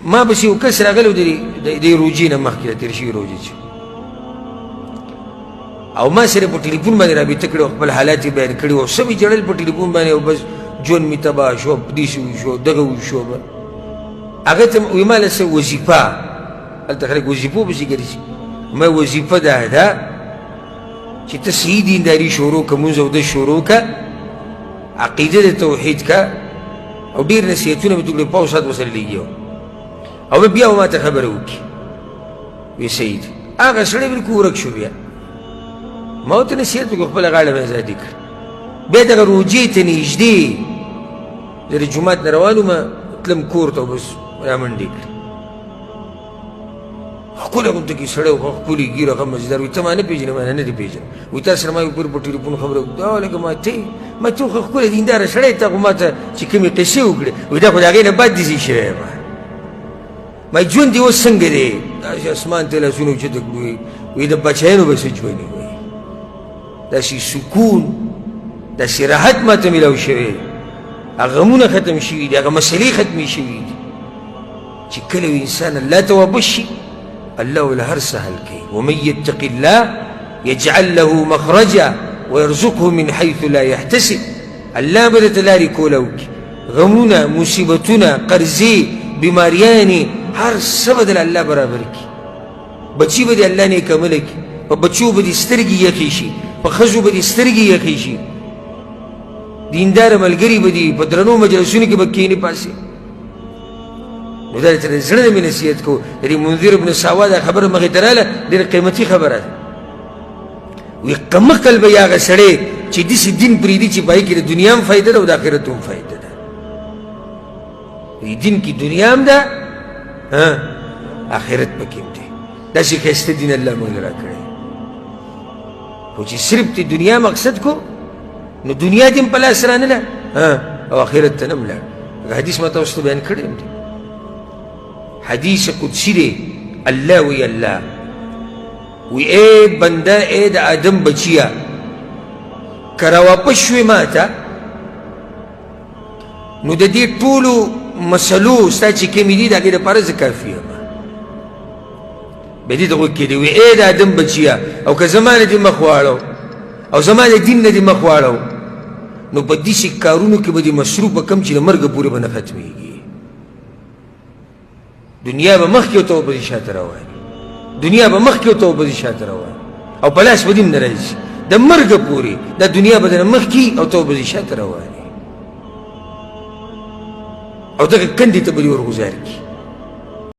ما بس یو کس راغلی د روجې نه مخکې د تېر شوي روجې چې او ما سره په ټلیفون باندې رابطه کړې او خپل حالات یې بیان کړي او څه مې جړل په ټلیفون باندې او بس ژوند مې تباه شو داسې وشو دغه وشو به هغه ته وایي ما له څه وظیفه هلته خلک وظیفو پسې ګرځي ما وظیفه دا ده چې ته صحیح دینداري شروع که مونځ او ده شروع که عقیده د توحید که او ډېر نصیحتونه مې ته کړي پاو ساعت ورسره لګي او بیا به ما ته خبره وکړي وی صحیح دی هغه سړی بلکل ورک شو بیا ما ورته نصیحت وکړو خپله غاړه مې ازادي کړه بیا دغه روجې ته نږدې زه د جومات نه روان وم تلم کور ته بس رامنډې کړې ښکلی غوندې کې سړی و ښکلي ګیره ښه مزیدار وایي ته ما نه پېژنې ما نه دې پېژنم وایي تا سره ما یو پورې په ټلیفون خبره وکړه لکه ما ته خو ښکلی دینداره سړی تا خو ما ته چې کومې قصې وکړې وایي دا خو د هغې نه بد داسې شوی یم ما ژوند دې اوس څنګه دی داسې اسمان ته لاسونه اوچته کړي وایي د بچیانو به څه ژوند وي داسې سکون داسې راحت ما ته میلاو شوی هغه غمونه ختم شوي دي هغه مسلې ختمې شوي دي چې کله یو انسان الله ته واپس شي الله له هر څه حل کوي ومن یتق الله یجعل له مخرجا ويرزقه من حیث لا یحتسب الله به درته لارې کوله وکړي غمونه مصیبتونه قرضې بیماریانې هر څه به دله الله برابر کړي بچي به دې الله نیکمله کړي په بچو به دې سترګې یخې شي په ښځو به دې سترګې یخې شي دینداره ملګري به دي په درنو مجلسونو کې به کښېنې پاسې نو دا درته د زړه نه مې نصیحت کوو د دې منذر ابن ساوا دا خبره مخې ته راغله ډېره قیمتي خبره ده وایي کمقل به یې هغه سړی چې داسې دین پرېږدي چې په هغې کې د دنیا هم فایده ده او د آخرت هم فایده ده په دې دین کې دنیا هم ده آخرت پکې هم دی داسې ښایسته دین الله موږ له راکړی خو چې صرف د دنیا مقصد کو نو دنیا دې هم په لاس رانله او آخرت ته نه هم لاړ حدیث ما تاسو ته بیان کړی هم دی حدیث قدسی دی الله وی الله وی اے بنده اے د آدم بچیا که راواپس شوې ما ته نو د دې ټولو مسلو ستا چې کومې دي د هغې دپاره زه کافي یم بیا دې ته غوږ کېدی وی اے د آدم بچیا او که زما نه دې مخ واړو او زما د دین نه دې مخ واړو نو په داسې کارونو کې به دې مصروفه کم چې د مرګه پورې به نه ختمېږي دنیا به مخکې او ته به پسې شاته روانې دنیا به مخکې او ته به پسې شاته روانې او په لاس به دې هم نه راځي د مرګه پورې دا دنیا به درنه مخکې او ته به پسې شاته روانې او دغه کندې ته به دې ورګزار کړي